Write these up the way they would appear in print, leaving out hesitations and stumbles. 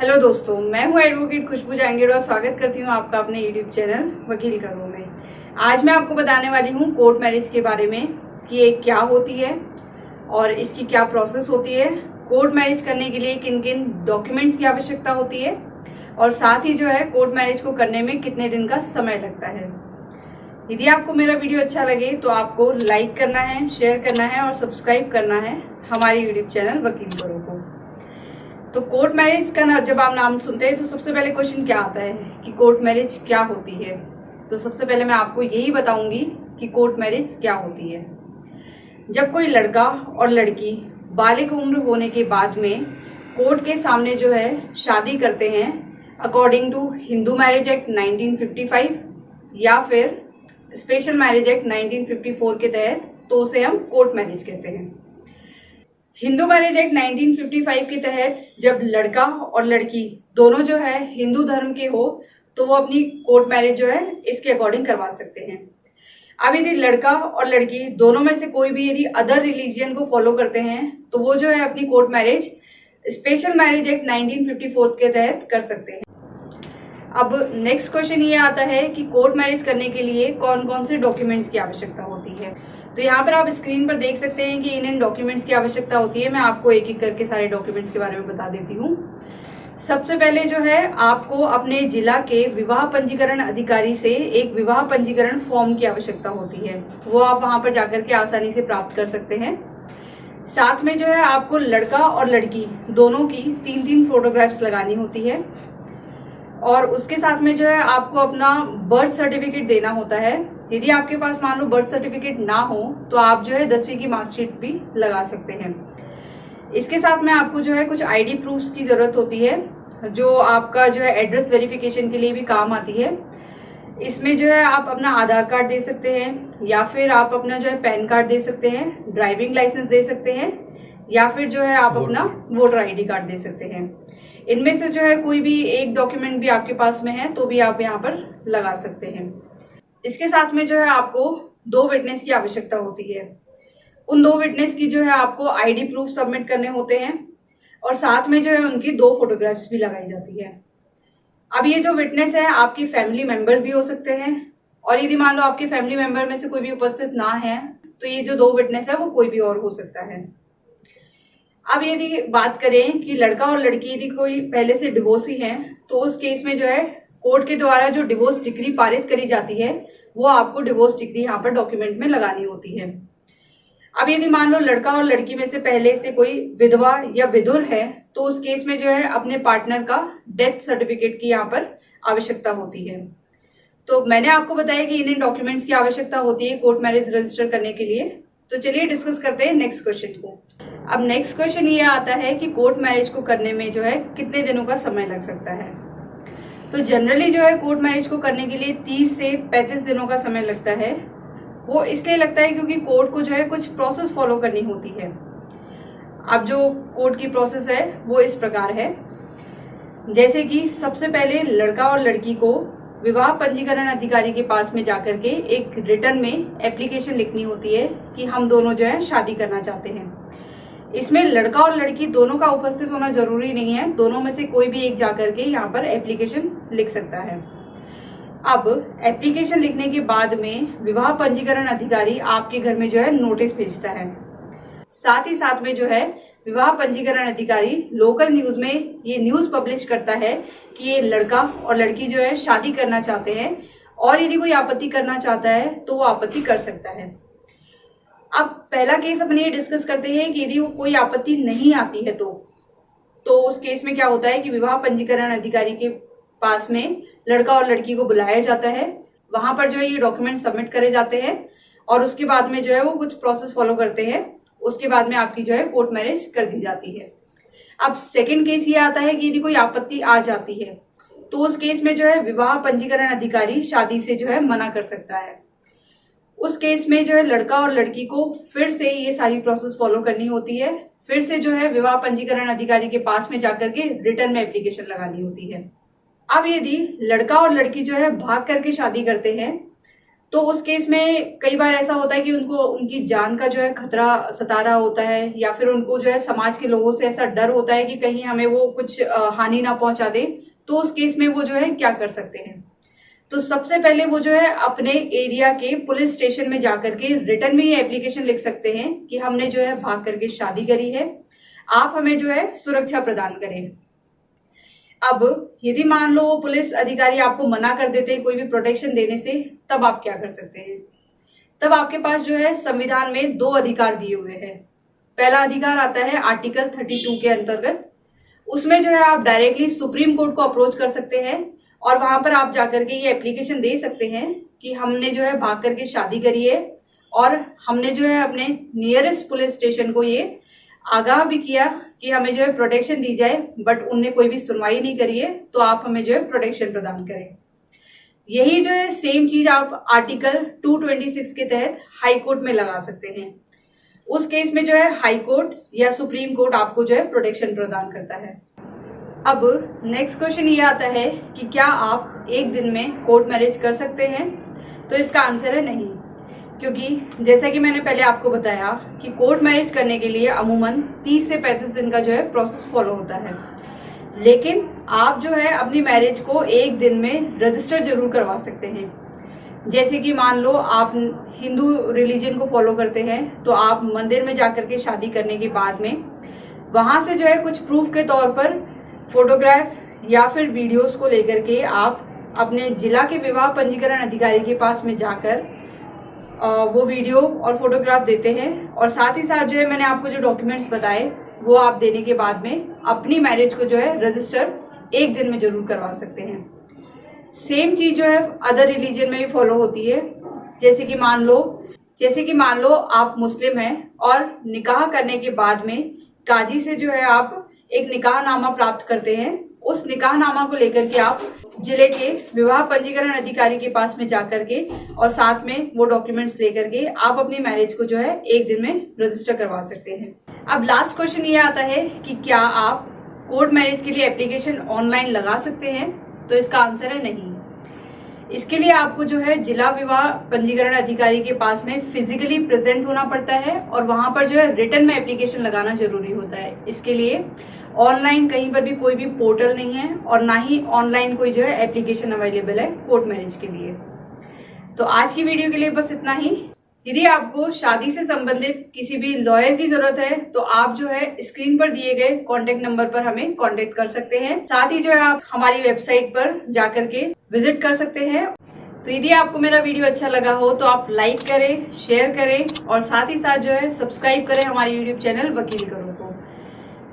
Hello दोस्तों, मैं हूं एडवोकेट खुशबू जहांगीर और स्वागत करती हूं आपका अपने यूट्यूब चैनल वकील करो में। आज मैं आपको बताने वाली हूं कोर्ट मैरिज के बारे में कि ये क्या होती है और इसकी क्या प्रोसेस होती है, कोर्ट मैरिज करने के लिए किन किन डॉक्यूमेंट्स की आवश्यकता होती है और साथ ही जो है कोर्ट मैरिज को करने में कितने दिन का समय लगता है। यदि आपको मेरा वीडियो अच्छा लगे तो आपको लाइक करना है, शेयर करना है और सब्सक्राइब करना है हमारे यूट्यूब चैनल वकील करो को। तो कोर्ट मैरिज का जब आप नाम सुनते हैं तो सबसे पहले क्वेश्चन क्या आता है कि कोर्ट मैरिज क्या होती है। तो सबसे पहले मैं आपको यही बताऊंगी कि कोर्ट मैरिज क्या होती है। जब कोई लड़का और लड़की बालिग उम्र होने के बाद में कोर्ट के सामने जो है शादी करते हैं according to Hindu marriage act 1955 या फिर स्पेशल मैरिज एक्ट 1954 के तहत, तो उसे हम कोर्ट मैरिज कहते हैं। हिंदू मैरिज एक्ट 1955 के तहत जब लड़का और लड़की दोनों जो है हिंदू धर्म के हो तो वो अपनी कोर्ट मैरिज जो है इसके अकॉर्डिंग करवा सकते हैं। अब यदि लड़का और लड़की दोनों में से कोई भी यदि अदर रिलीजियन को फॉलो करते हैं तो वो जो है अपनी court marriage special marriage act 1954 के तहत कर सकते हैं। अब नेक्स्ट क्वेश्चन ये आता है कि कोर्ट मैरिज करने के लिए कौन कौन से डॉक्यूमेंट्स की आवश्यकता होती है। तो यहाँ पर आप स्क्रीन पर देख सकते हैं कि इन डॉक्यूमेंट्स की आवश्यकता होती है। मैं आपको एक एक करके सारे डॉक्यूमेंट्स के बारे में बता देती हूँ। सबसे पहले जो है आपको अपने जिला के विवाह पंजीकरण अधिकारी से एक विवाह पंजीकरण फॉर्म की आवश्यकता होती है। वो आप वहां पर जाकर के आसानी से प्राप्त कर सकते हैं। साथ में जो है आपको लड़का और लड़की दोनों की 3-3 फोटोग्राफ्स लगानी होती है और उसके साथ में जो है आपको अपना बर्थ सर्टिफिकेट देना होता है। यदि आपके पास मान लो बर्थ सर्टिफिकेट ना हो तो आप जो है 10वीं की मार्कशीट भी लगा सकते हैं। इसके साथ में आपको जो है कुछ आईडी प्रूफ्स की जरूरत होती है जो आपका जो है एड्रेस वेरिफिकेशन के लिए भी काम आती है। इसमें जो है आप अपना आधार कार्ड दे सकते हैं या फिर आप अपना जो है पैन कार्ड दे सकते हैं, ड्राइविंग लाइसेंस दे सकते हैं या फिर जो है आप अपना वोटर आईडी कार्ड दे सकते हैं। इनमें से जो है कोई भी एक डॉक्यूमेंट भी आपके पास में है तो भी आप यहाँ पर लगा सकते हैं। इसके साथ में जो है आपको 2 विटनेस की आवश्यकता होती है। उन 2 विटनेस की जो है आपको आईडी प्रूफ सबमिट करने होते हैं और साथ में जो है उनकी 2 फोटोग्राफ्स भी लगाई जाती है। अब ये जो विटनेस है आपकी फैमिली मेंबर्स भी हो सकते हैं और यदि मान लो आपके फैमिली मेंबर में से कोई भी उपस्थित ना है तो ये जो 2 विटनेस है वो कोई भी और हो सकता है। अब यदि बात करें कि लड़का और लड़की यदि कोई पहले से डिवोर्सी है तो उस केस में जो है कोर्ट के द्वारा जो डिवोर्स डिग्री पारित करी जाती है वो आपको डिवोर्स डिग्री यहाँ पर डॉक्यूमेंट में लगानी होती है। अब यदि मान लो लड़का और लड़की में से पहले से कोई विधवा या विधुर है तो उस केस में जो है अपने पार्टनर का डेथ सर्टिफिकेट की यहाँ पर आवश्यकता होती है। तो मैंने आपको बताया कि इन डॉक्यूमेंट्स की आवश्यकता होती है कोर्ट मैरिज रजिस्टर करने के लिए। तो चलिए डिस्कस करते हैं नेक्स्ट क्वेश्चन को। अब नेक्स्ट क्वेश्चन ये आता है कि कोर्ट मैरिज को करने में जो है कितने दिनों का समय लग सकता है। तो जनरली जो है कोर्ट मैरिज को करने के लिए 30 से 35 दिनों का समय लगता है। वो इसलिए लगता है क्योंकि कोर्ट को जो है कुछ प्रोसेस फॉलो करनी होती है। अब जो कोर्ट की प्रोसेस है वो इस प्रकार है, जैसे कि सबसे पहले लड़का और लड़की को विवाह पंजीकरण अधिकारी के पास में जाकर के एक रिटर्न में एप्लीकेशन लिखनी होती है कि हम दोनों जो है शादी करना चाहते हैं। इसमें लड़का और लड़की दोनों का उपस्थित होना जरूरी नहीं है, दोनों में से कोई भी एक जाकर के यहाँ पर एप्लीकेशन लिख सकता है। अब एप्लीकेशन लिखने के बाद में विवाह पंजीकरण अधिकारी आपके घर में जो है नोटिस भेजता है। साथ ही साथ में जो है विवाह पंजीकरण अधिकारी लोकल न्यूज में ये न्यूज पब्लिश करता है कि ये लड़का और लड़की जो है शादी करना चाहते हैं और यदि कोई आपत्ति करना चाहता है तो वो आपत्ति कर सकता है। अब पहला केस अपन ये डिस्कस करते हैं कि यदि वो कोई आपत्ति नहीं आती है तो उस केस में क्या होता है कि विवाह पंजीकरण अधिकारी के पास में लड़का और लड़की को बुलाया जाता है। वहां पर जो है ये डॉक्यूमेंट सबमिट करे जाते हैं और उसके बाद में जो है वो कुछ प्रोसेस फॉलो करते हैं। उसके बाद में आपकी जो है कोर्ट मैरिज कर दी जाती है। अब सेकंड केस ये आता है कि यदि कोई आपत्ति आ जाती है तो उस केस में जो है विवाह पंजीकरण अधिकारी शादी से जो है मना कर सकता है। उस केस में जो है लड़का और लड़की को फिर से ये सारी प्रोसेस फॉलो करनी होती है। फिर से जो है विवाह पंजीकरण अधिकारी के पास में जाकर के रिटर्न में एप्लीकेशन लगानी होती है। अब यदि लड़का और लड़की जो है भाग करके शादी करते हैं तो उस केस में कई बार ऐसा होता है कि उनको उनकी जान का जो है खतरा सता रहा होता है, या फिर उनको जो है समाज के लोगों से ऐसा डर होता है कि कहीं हमें वो कुछ हानि ना पहुंचा दे। तो उस केस में वो जो है क्या कर सकते हैं? तो सबसे पहले वो जो है अपने एरिया के पुलिस स्टेशन में जाकर के रिटर्न में ये एप्लीकेशन लिख सकते हैं कि हमने जो है भाग करके शादी करी है, आप हमें जो है सुरक्षा प्रदान करें। अब यदि मान लो वो पुलिस अधिकारी आपको मना कर देते हैं कोई भी प्रोटेक्शन देने से, तब आप क्या कर सकते हैं? तब आपके पास जो है संविधान में 2 अधिकार दिए हुए हैं। पहला अधिकार आता है आर्टिकल 32 के अंतर्गत। उसमें जो है आप डायरेक्टली सुप्रीम कोर्ट को अप्रोच कर सकते हैं और वहां पर आप जाकर के ये एप्लीकेशन दे सकते हैं कि हमने जो है भाग करके शादी करी है और हमने जो है अपने नियरेस्ट पुलिस स्टेशन को ये आगाह भी किया कि हमें जो है प्रोटेक्शन दी जाए, बट उनने कोई भी सुनवाई नहीं करी है, तो आप हमें जो है प्रोटेक्शन प्रदान करें। यही जो है सेम चीज आप आर्टिकल 226 के तहत हाई कोर्ट में लगा सकते हैं। उस केस में जो है हाई कोर्ट या सुप्रीम कोर्ट आपको जो है प्रोटेक्शन प्रदान करता है। अब नेक्स्ट क्वेश्चन ये आता है कि क्या आप एक दिन में कोर्ट मैरिज कर सकते हैं? तो इसका आंसर है नहीं, क्योंकि जैसा कि मैंने पहले आपको बताया कि कोर्ट मैरिज करने के लिए अमूमन 30 से 35 दिन का जो है प्रोसेस फॉलो होता है। लेकिन आप जो है अपनी मैरिज को एक दिन में रजिस्टर जरूर करवा सकते हैं। जैसे कि मान लो आप हिंदू रिलीजन को फॉलो करते हैं, तो आप मंदिर में जाकर के शादी करने के बाद में वहां से जो है कुछ प्रूफ के तौर पर फोटोग्राफ या फिर वीडियोस को लेकर के आप अपने जिला के विवाह पंजीकरण अधिकारी के पास में जाकर वो वीडियो और फोटोग्राफ देते हैं, और साथ ही साथ जो है मैंने आपको जो डॉक्यूमेंट्स बताए वो आप देने के बाद में अपनी मैरिज को जो है रजिस्टर एक दिन में जरूर करवा सकते हैं। सेम चीज जो है अदर रिलीजन में भी फॉलो होती है। जैसे कि मान लो आप मुस्लिम हैं और निकाह करने के बाद में काजी से जो है आप एक निकाहनामा प्राप्त करते हैं। उस निकाहनामा को लेकर के आप जिले के विवाह पंजीकरण अधिकारी के पास में जाकर के और साथ में वो डॉक्यूमेंट्स लेकर के आप अपनी मैरिज को जो है एक दिन में रजिस्टर करवा सकते हैं। अब लास्ट क्वेश्चन ये आता है कि क्या आप कोर्ट मैरिज के लिए एप्लीकेशन ऑनलाइन लगा सकते हैं? तो इसका आंसर है नहीं। इसके लिए आपको जो है जिला विवाह पंजीकरण अधिकारी के पास में फिजिकली प्रेजेंट होना पड़ता है और वहां पर जो है रिटर्न में एप्लीकेशन लगाना जरूरी होता है। इसके लिए ऑनलाइन कहीं पर भी कोई भी पोर्टल नहीं है और ना ही ऑनलाइन कोई जो है एप्लीकेशन अवेलेबल है कोर्ट मैरिज के लिए। तो आज की वीडियो के लिए बस इतना ही। यदि आपको शादी से संबंधित किसी भी लॉयर की जरूरत है तो आप जो है स्क्रीन पर दिए गए कॉन्टेक्ट नंबर पर हमें कॉन्टेक्ट कर सकते हैं। साथ ही जो है आप हमारी वेबसाइट पर जाकर के विजिट कर सकते हैं। तो यदि आपको मेरा वीडियो अच्छा लगा हो तो आप लाइक करें, शेयर करें और साथ ही साथ जो है सब्सक्राइब करें हमारे यूट्यूब चैनल वकील करो को।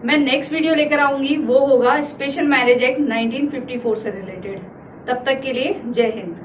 मैं नेक्स्ट वीडियो लेकर आऊंगी, वो होगा स्पेशल मैरिज एक्ट 1954 से रिलेटेड। तब तक के लिए जय हिंद।